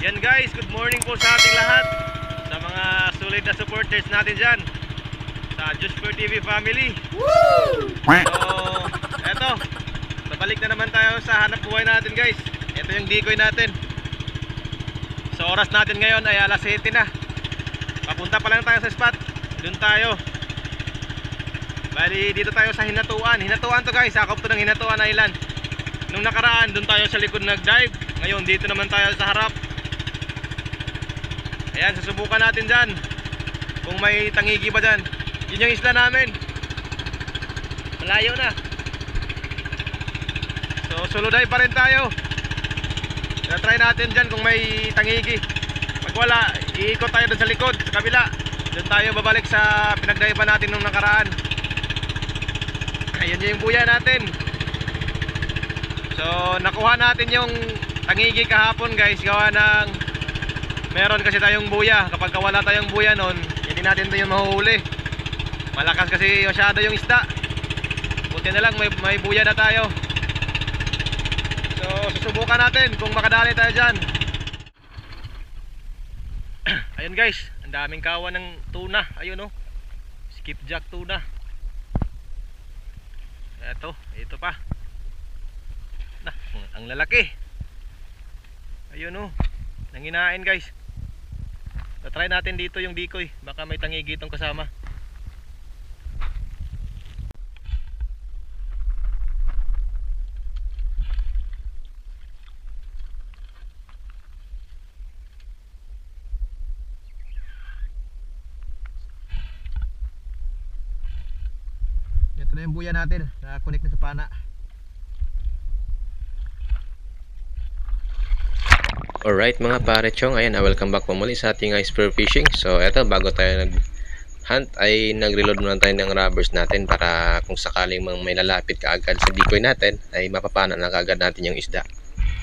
Yan guys, good morning po sa ating lahat, sa mga solid na supporters natin dyan sa Juspur TV family. Woo! So, eto, babalik na naman tayo sa hanap buhay natin guys. Ito yung decoy natin. So oras natin ngayon ay alas 7 na. Papunta pa lang tayo sa spot. Doon tayo. Bali dito tayo sa Hinatuan. Hinatuan to guys, sakop to ng Hinatuan Island. Nung nakaraan doon tayo sa likod nag-dive. Ngayon dito naman tayo sa harap. Ayan, susubukan natin dyan kung may tangigi ba dyan. Yun yung isla namin. Malayo na. So solo dive pa rin tayo. Try natin dyan kung may tangigi. Pag wala, iikot tayo dun sa likod, sa kabila. Doon tayo babalik sa pinagdaiban natin nung nakaraan. Ayun yung buya natin. So nakuha natin yung tangigi kahapon guys. Gawa ng meron kasi tayong buya. Kapag wala tayong buya nun, hindi natin ito yung mahuhuli. Malakas kasi masyado yung isda. Buti na lang may buya na tayo. So susubukan natin kung makadali tayo dyan. Ayun guys, ang daming kawan ng tuna. Ayun oh, skipjack tuna. Ito pa. Nah, ang lalaki. Ayun oh, nanginain guys. Try natin dito yung decoy. Baka may tangigi itong kasama. Ito na yung buya natin. Nakakunik na sa pana. Alright mga pare chong, ayan, welcome back po muli sa ating spear fishing. So eto, bago tayo nag-hunt ay nag-reload muna tayo ng rubbers natin para kung sakaling may lalapit kaagad sa decoy natin ay mapapana na kaagad natin yung isda.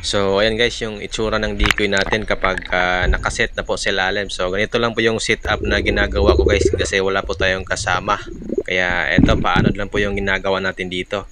So ayan guys, yung itsura ng decoy natin kapag nakaset na po sa ilalim. So ganito lang po yung setup na ginagawa ko guys kasi wala po tayong kasama. Kaya eto, paano lang po yung ginagawa natin dito.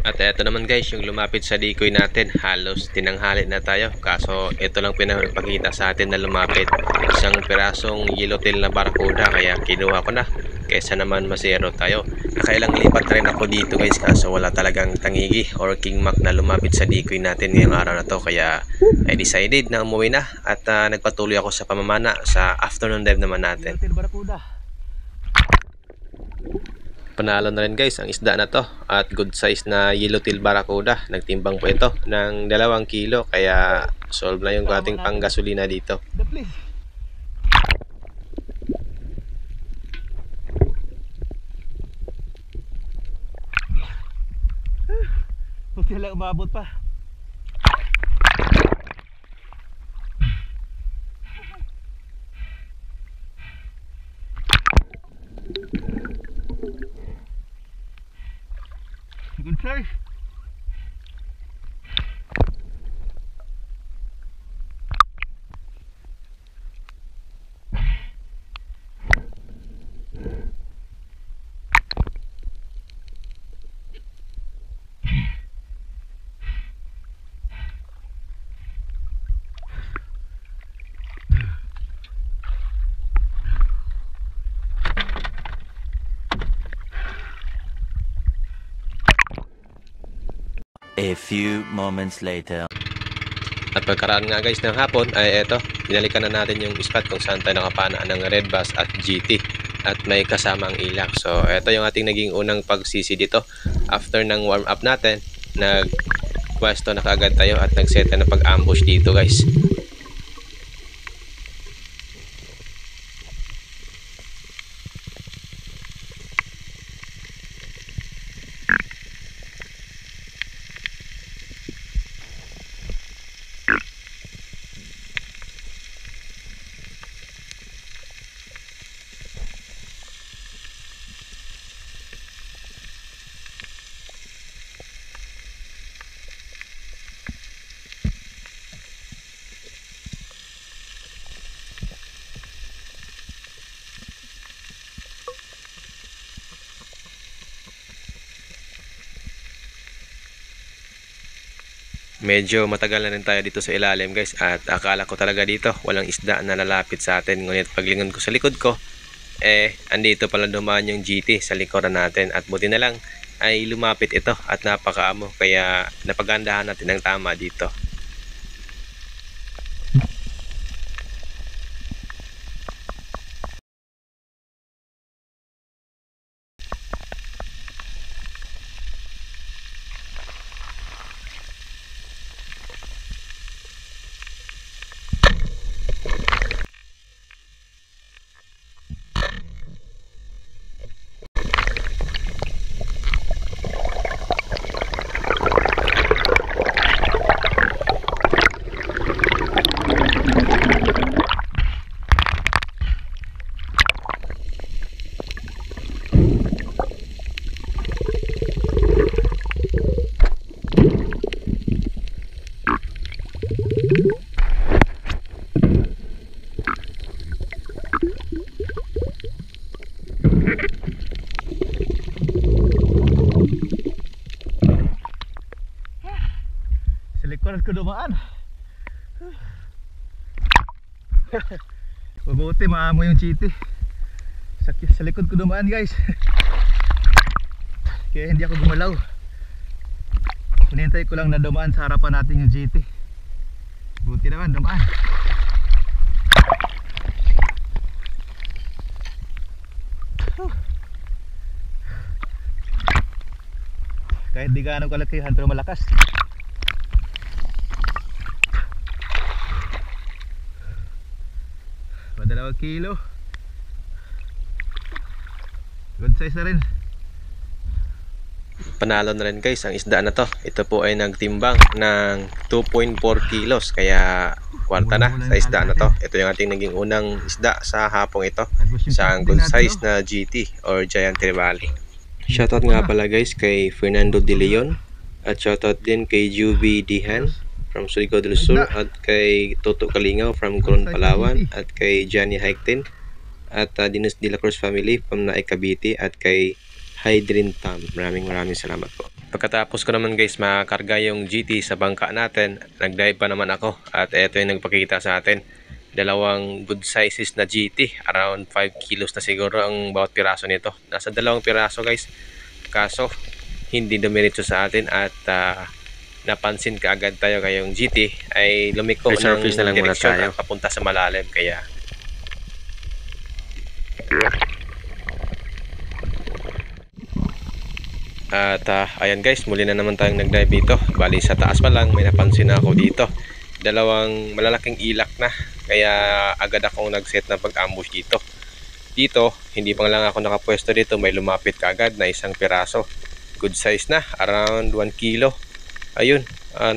At eto naman guys, yung lumapit sa decoy natin, halos tinanghali na tayo. Kaso ito lang pinapakita sa atin na lumapit. Isang pirasong yellowtail na barracuda, kaya kinuha ko na. Kesa naman masero tayo. Nakailang lipat rin ako dito guys, kaso wala talagang tangigi or kingmac na lumapit sa decoy natin ngayong araw na to. Kaya I decided na umuwi na at nagpatuloy ako sa pamamana sa afternoon dive naman natin. Yellowtail barracuda. Panalo na rin guys ang isda na to at good size na yellowtail barracuda. Nagtimbang po ito ng 2 kilo, kaya solve na yung ating panggasolina dito. Buti lang umabot pa. Good size. A few moments later. At pagkaraan nga guys ng hapon ay eto, binalikan na natin yung spot kung saan tayo nakapana ng red bass at GT at may kasamang ilak. So eto yung ating naging unang pagsisi dito. After ng warm up natin, nag-pwesto na kaagad tayo at nag-set na pag-ambush dito guys. Medyo matagal na rin tayo dito sa ilalim guys, at akala ko talaga dito walang isda na lalapit sa atin. Ngunit paglingon ko sa likod ko, andito pala dumaan yung GT sa likuran natin, at buti na lang ay lumapit ito at napakaamo, kaya napagandahan natin ng tama dito. Sa likuran ko dumaan. Mabuti maamo yung chiti. Sa likod ko dumaan guys. Kaya hindi ako gumalaw. Hinintay ko lang na dumaan sa harapan natin yung GT. Buti naman dumaan. Kahit di gaano kalakihan pero malakas. Dalawang kilo. Good size na rin. Panalo na rin guys ang isda na to. Ito po ay nagtimbang ng 2.4 kilos, kaya kwarta na sa isda na to. Ito yung ating naging unang isda sa hapong ito, isang good size na GT or Giant Trevally. Shoutout nga pala guys kay Fernando De Leon, at shoutout din kay Juby Dihan from Surigao del Sur, at kay Toto Kalingaw from Coron, Palawan, at kay Johnny Haikten, at Dinos de la Cruz family from Naay, Cavite, at kay Hydrin Tam. Maraming salamat po. Pagkatapos ko naman guys makakarga yung GT sa bangka natin, nag-dive pa naman ako, at ito yung nagpakita sa atin. Dalawang good sizes na GT, around 5 kilos na siguro ang bawat piraso nito. Nasa 2 piraso guys, kaso hindi dumiretso sa atin, at napansin kaagad tayo kayong GT ay lumiko ng direksyon at papunta sa malalim, kaya at ayan guys, muli na naman tayong nag-dive dito. Bali sa taas pa lang may napansin na ako dito, dalawang malalaking ilak na, kaya agad akong nag-set na pag-ambush dito. Hindi pa lang ako nakapwesto dito, may lumapit kaagad na isang piraso, good size na, around 1 kilo. Ayun,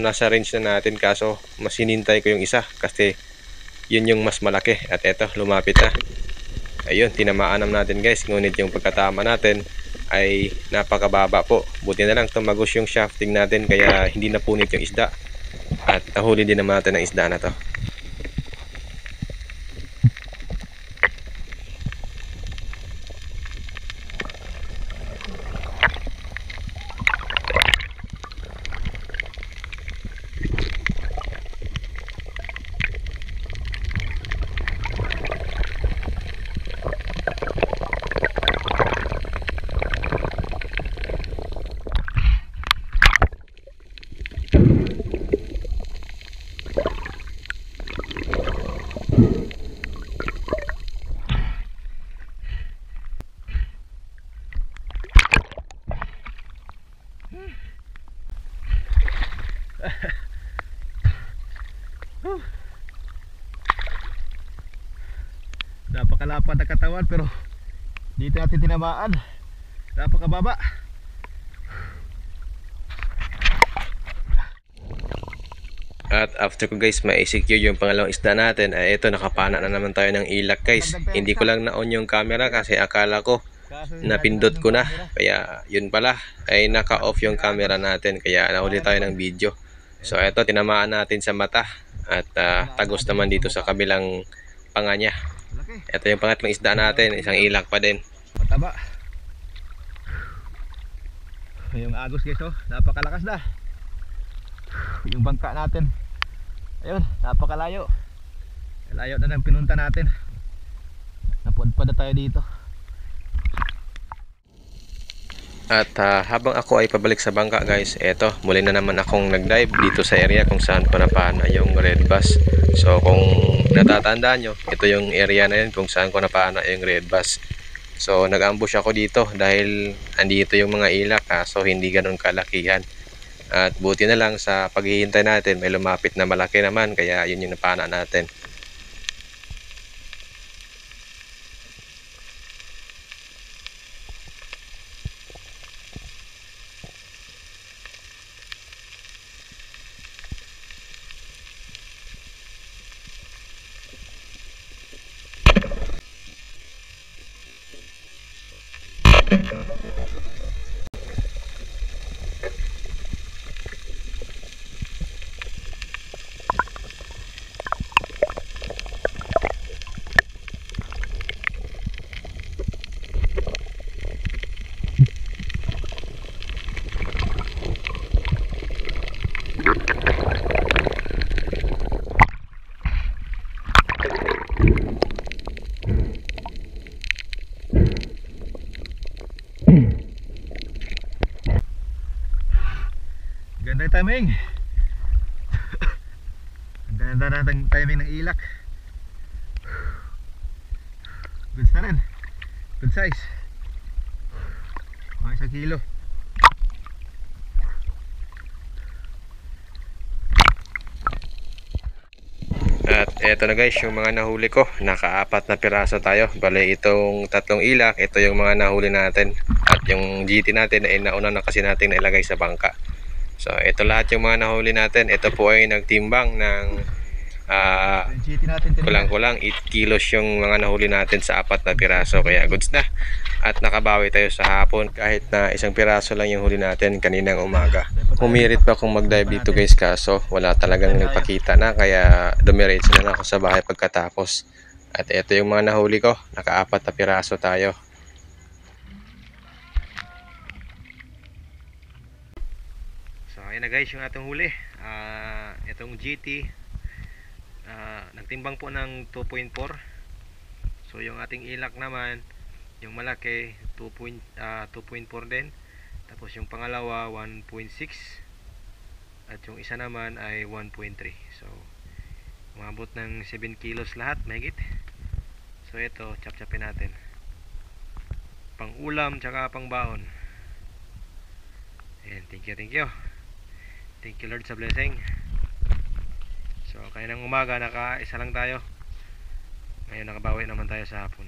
nasa range na natin, kaso mas hinintay ko yung isa kasi yun yung mas malaki, at eto lumapit na. Ayun, tinamaan natin guys, ngunit yung pagkatama natin ay napakababa po. Buti na lang tumagos yung shafting natin, kaya hindi napunit yung isda, at nahuli din naman natin ang isda na to. Napakalapad na katawan, pero dito natin tinamaan. Napakababa. At after ko guys ma-secure yung pangalawang isda natin, ay ito, nakapana na naman tayo ng ilak guys. Hindi ko lang na-on yung camera kasi akala ko napindot ko na, kaya yun pala ay naka-off yung camera natin, kaya nahuli tayo ng video. So ito, tinamaan natin sa mata, at tagos naman dito sa kabilang panga niya. Ito yung pangatlong isda natin, isang ilak pa din. Mataba. Yung agos guys, oh, napakalakas na. yung bangka natin. Ayun, napakalayo. Layo na ng pinunta natin. Napadpad na tayo dito. At habang ako ay pabalik sa bangka guys, eto, muli na naman akong nag-dive dito sa area kung saan napana yung red bass. So kung natatandaan nyo, ito yung area na yun kung saan ko napana yung red bass. So nag-ambush ako dito dahil andito yung mga ilak, so hindi ganun kalakihan. At buti na lang sa paghihintay natin may lumapit na malaki naman, kaya yun yung napana natin. Ganda yung timing. Ganda ng timing ng ilak. Good na rin. Good size. Mga 1 kilo. At eto na guys, yung mga nahuli ko, naka-4 na piraso tayo. Bale itong 3 ilak, ito yung mga nahuli natin. At yung GT natin ay nauna na kasi natin nailagay sa bangka. So ito lahat yung mga nahuli natin. Ito po ay nagtimbang ng Yung GT natin kulang-kulang 8 kilos yung mga nahuli natin sa 4 na piraso, kaya goods na. At nakabawi tayo sa hapon kahit na 1 piraso lang yung huli natin kaninang umaga. Humirit pa akong mag-dive dito guys, kaso wala talagang nagpakita na, kaya dumiretso na lang ako sa bahay pagkatapos. At ito yung mga nahuli ko, naka-4 na piraso tayo. So ayun na guys yung atong huli. Itong GT nagtimbang po ng 2.4. So yung ating ilak naman, yung malaki 2.4 din. Tapos yung pangalawa 1.6. At yung isa naman ay 1.3. So umabot ng 7 kilos lahat, mahigit. So ito, chap-chapin natin. Pang ulam tsaka pang baon. Ayan, thank you. Thank you Lord sa blessing. So kaya ng umaga naka-isa lang tayo. Ngayon nakabawi naman tayo sa hapon.